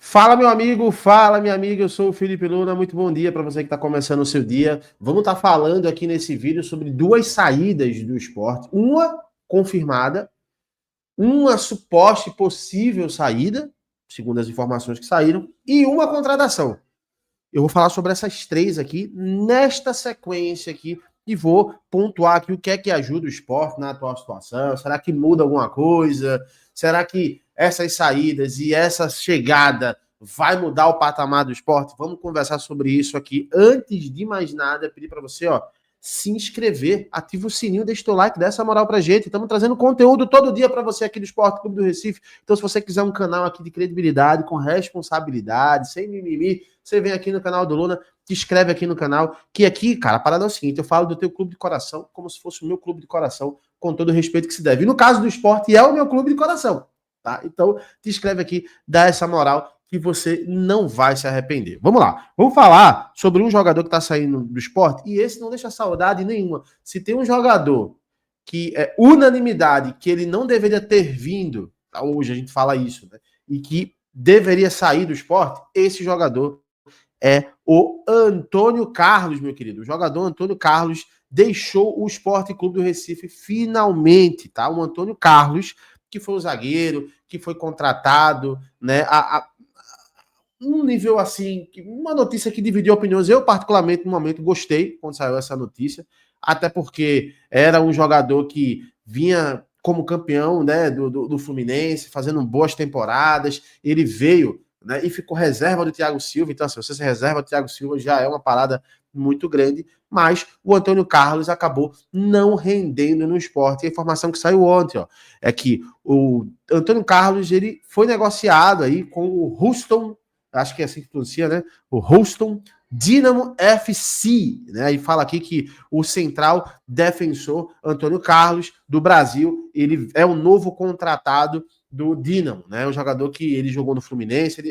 Fala, meu amigo, fala, minha amiga. Eu sou o Felipe Luna. Muito bom dia para você que está começando o seu dia. Vamos estar falando aqui nesse vídeo sobre duas saídas do esporte: uma confirmada, uma suposta e possível saída, segundo as informações que saíram, e uma contratação. Eu vou falar sobre essas três aqui, nesta sequência aqui, e vou pontuar aqui o que é que ajuda o esporte na atual situação. Será que muda alguma coisa? Será que essas saídas e essa chegada vai mudar o patamar do esporte? Vamos conversar sobre isso aqui. Antes de mais nada, pedir para você, ó, se inscrever, ativa o sininho, deixa o teu like, dá essa moral pra gente. Estamos trazendo conteúdo todo dia para você aqui do Esporte Clube do Recife. Então, se você quiser um canal aqui de credibilidade, com responsabilidade, sem mimimi, você vem aqui no canal do Luna, te inscreve aqui no canal, que aqui, cara, a parada é o seguinte: eu falo do teu clube de coração como se fosse o meu clube de coração, com todo o respeito que se deve. E no caso do esporte, é o meu clube de coração, tá? Então, te inscreve aqui, dá essa moral, que você não vai se arrepender. Vamos lá, vamos falar sobre um jogador que está saindo do esporte, e esse não deixa saudade nenhuma. Se tem um jogador que é unanimidade, que ele não deveria ter vindo, tá? Hoje a gente fala isso, né? E que deveria sair do esporte, esse jogador é o Antônio Carlos, meu querido. O jogador Antônio Carlos deixou o Esporte Clube do Recife finalmente, tá? O Antônio Carlos, que foi o zagueiro, que foi contratado, né? Um nível assim, uma notícia que dividiu opiniões. Eu, particularmente, no momento, gostei quando saiu essa notícia, até porque era um jogador que vinha como campeão, né, do Fluminense, fazendo boas temporadas. Ele veio, né, e ficou reserva do Thiago Silva. Então, assim, você se reserva do Thiago Silva já é uma parada muito grande, mas o Antônio Carlos acabou não rendendo no esporte. E a informação que saiu ontem, ó, é que o Antônio Carlos ele foi negociado aí com o Houston, acho que é assim que pronuncia, né? O Houston Dynamo FC, né? E fala aqui que o central defensor Antônio Carlos, do Brasil, ele é o novo contratado do Dynamo, né? Um jogador que ele jogou no Fluminense,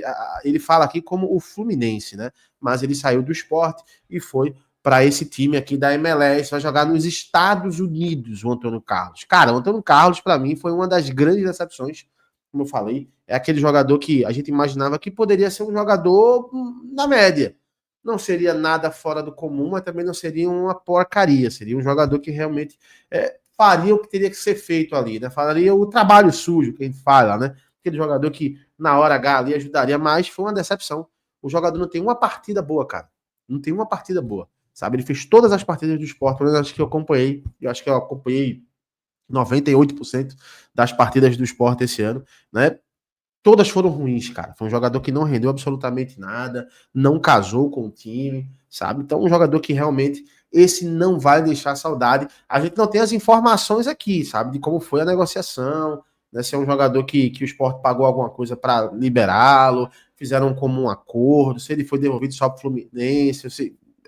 ele fala aqui como o Fluminense, né? Mas ele saiu do esporte e foi para esse time aqui da MLS, vai jogar nos Estados Unidos, o Antônio Carlos. Cara, o Antônio Carlos, para mim, foi uma das grandes decepções, como eu falei. É aquele jogador que a gente imaginava que poderia ser um jogador na média. Não seria nada fora do comum, mas também não seria uma porcaria. Seria um jogador que realmente faria o que teria que ser feito ali, né? Faria o trabalho sujo que a gente fala, né? Aquele jogador que na hora H ali ajudaria, mas foi uma decepção. O jogador não tem uma partida boa, cara. Não tem uma partida boa, sabe? Ele fez todas as partidas do esporte, pelo menos acho que eu acompanhei. Eu acho que eu acompanhei 98% das partidas do esporte esse ano, né? Todas foram ruins, cara. Foi um jogador que não rendeu absolutamente nada, não casou com o time, sabe? Então, um jogador que realmente esse não vai deixar saudade. A gente não tem as informações aqui, sabe? De como foi a negociação, né? Se é um jogador que o Sport pagou alguma coisa para liberá-lo, fizeram um comum acordo, se ele foi devolvido só para o Fluminense.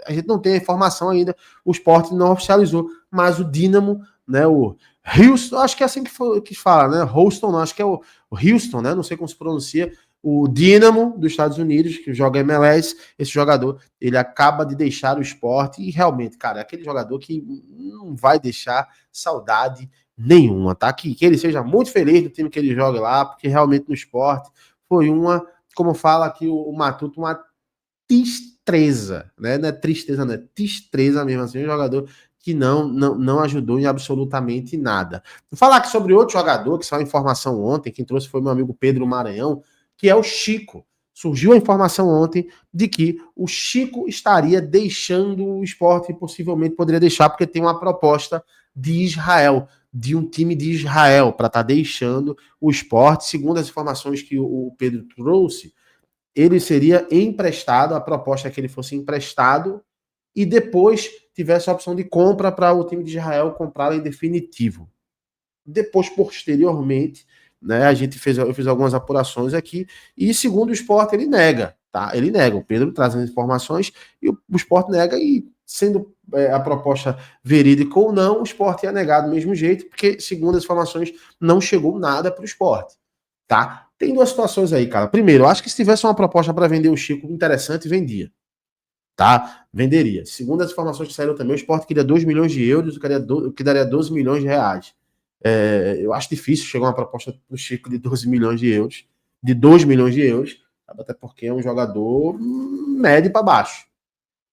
A gente não tem a informação ainda, o Sport não oficializou, mas o Dynamo, né? O Houston, acho que é assim que fala, né? Houston, não, acho que é o Houston, né? Não sei como se pronuncia. O Dynamo dos Estados Unidos, que joga MLS, esse jogador, ele acaba de deixar o esporte e realmente, cara, é aquele jogador que não vai deixar saudade nenhuma, tá? Que ele seja muito feliz no time que ele joga lá, porque realmente no esporte foi uma, como fala aqui o Matuto, uma tristeza, né? Não é tristeza, não é tristeza mesmo assim, um jogador que não ajudou em absolutamente nada. Vou falar aqui sobre outro jogador, que saiu a informação ontem, quem trouxe foi meu amigo Pedro Maranhão, que é o Chico. Surgiu a informação ontem de que o Chico estaria deixando o esporte e possivelmente poderia deixar, porque tem uma proposta de Israel, de um time de Israel, para estar deixando o esporte. Segundo as informações que o Pedro trouxe, ele seria emprestado, a proposta é que ele fosse emprestado e depois tivesse a opção de compra para o time de Israel comprá-lo em definitivo. Depois, posteriormente, né, eu fiz algumas apurações aqui e, segundo o Sport, ele nega, tá? Ele nega. O Pedro traz as informações e o Sport nega, e sendo a proposta verídica ou não, o Sport ia negar do mesmo jeito, porque, segundo as informações, não chegou nada para o Sport, tá? Tem duas situações aí, cara. Primeiro, eu acho que se tivesse uma proposta para vender o Chico interessante, vendia, tá? Venderia. Segundo as informações que saíram também, o Sport queria 2 milhões de euros, o que daria 12 milhões de reais. Eu acho difícil chegar uma proposta do Chico de 12 milhões de euros, de 2 milhões de euros, sabe? Até porque é um jogador médio para baixo,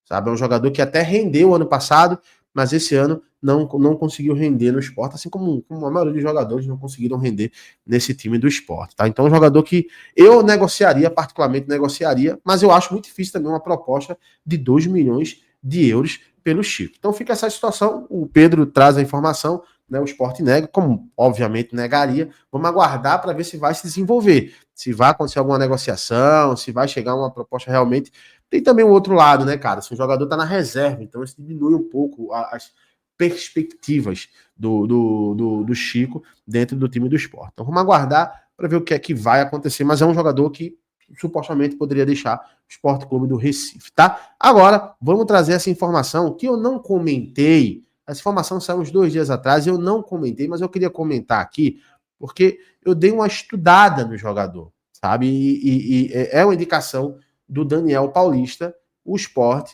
sabe? É um jogador que até rendeu ano passado, mas esse ano não conseguiu render no Sport, assim como a maioria dos jogadores não conseguiram render nesse time do Sport, tá? Então é um jogador que eu negociaria, particularmente negociaria, mas eu acho muito difícil também uma proposta de 2 milhões de euros pelo Chico. Então fica essa situação, o Pedro traz a informação, né, o Sport nega, como obviamente negaria, vamos aguardar para ver se vai se desenvolver, se vai acontecer alguma negociação, se vai chegar uma proposta realmente. Tem também o outro lado, né, cara? Se o jogador tá na reserva, então isso diminui um pouco as perspectivas do Chico dentro do time do Sport. Então vamos aguardar para ver o que é que vai acontecer, mas é um jogador que supostamente poderia deixar o Sport Clube do Recife, tá? Agora, vamos trazer essa informação que eu não comentei. Essa informação saiu uns 2 dias atrás, eu não comentei, mas eu queria comentar aqui, porque eu dei uma estudada no jogador, sabe? E é uma indicação do Daniel Paulista, o Sport.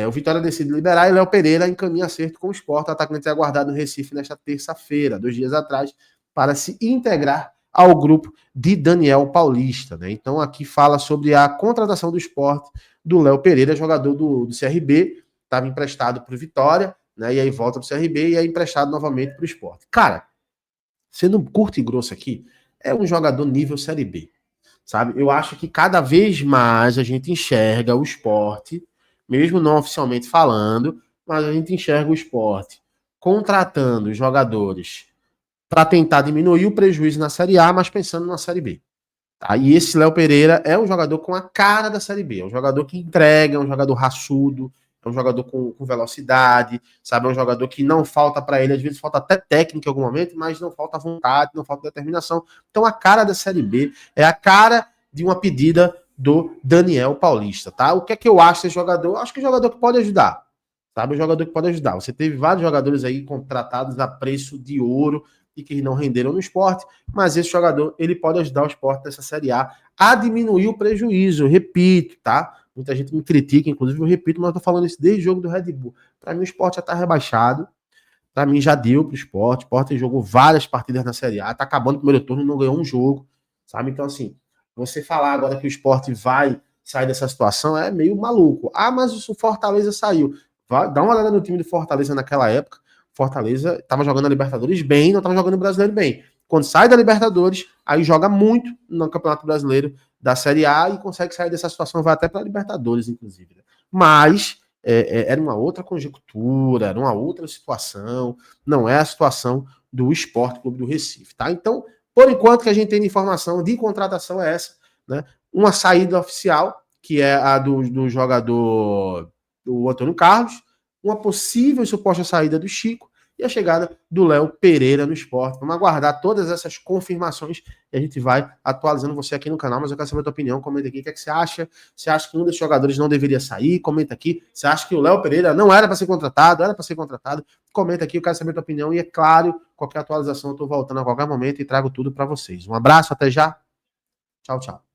O Vitória decide liberar e Léo Pereira encaminha acerto com o Sport. O atacante é aguardado no Recife nesta terça-feira, 2 dias atrás, para se integrar ao grupo de Daniel Paulista. Né? Então aqui fala sobre a contratação do Sport do Léo Pereira, jogador do CRB, estava emprestado para o Vitória, né? E aí volta para o CRB e é emprestado novamente para o Sport. Cara, sendo curto e grosso aqui, é um jogador nível Série B. Sabe? Eu acho que cada vez mais a gente enxerga o esporte, mesmo não oficialmente falando, mas a gente enxerga o esporte contratando jogadores para tentar diminuir o prejuízo na Série A, mas pensando na Série B. Tá? E esse Léo Pereira é um jogador com a cara da Série B, é um jogador que entrega, é um jogador raçudo, é um jogador com velocidade, sabe? É um jogador que não falta para ele, às vezes falta até técnica em algum momento, mas não falta vontade, não falta determinação. Então a cara da Série B é a cara de uma pedida do Daniel Paulista, tá? O que é que eu acho desse jogador? Eu acho que é um jogador que pode ajudar, sabe? Um jogador que pode ajudar. Você teve vários jogadores aí contratados a preço de ouro e que não renderam no esporte, mas esse jogador, ele pode ajudar o esporte dessa Série A diminuir o prejuízo, eu repito, tá? Muita gente me critica, inclusive eu repito, mas eu tô falando isso desde o jogo do Red Bull. Para mim o esporte já tá rebaixado, para mim já deu pro esporte, o esporte jogou várias partidas na Série A, tá acabando o primeiro turno e não ganhou um jogo, sabe? Então assim, você falar agora que o esporte vai sair dessa situação é meio maluco. Ah, mas o Fortaleza saiu. Vai, dá uma olhada no time do Fortaleza naquela época, Fortaleza estava jogando a Libertadores bem, não estava jogando o Brasileiro bem. Quando sai da Libertadores, aí joga muito no Campeonato Brasileiro da Série A e consegue sair dessa situação, vai até para a Libertadores, inclusive. Né? Mas era uma outra conjectura, era uma outra situação, não é a situação do Sport Clube do Recife, tá? Então, por enquanto que a gente tem de informação de contratação é essa, né? Uma saída oficial, que é a do jogador do Antônio Carlos, uma possível e suposta saída do Chico e a chegada do Léo Pereira no esporte. Vamos aguardar todas essas confirmações e a gente vai atualizando você aqui no canal, mas eu quero saber a tua opinião, comenta aqui o que é que você acha. Você acha que um desses jogadores não deveria sair? Comenta aqui. Você acha que o Léo Pereira não era para ser contratado? Era para ser contratado? Comenta aqui, eu quero saber a tua opinião e é claro, qualquer atualização eu estou voltando a qualquer momento e trago tudo para vocês. Um abraço, até já. Tchau, tchau.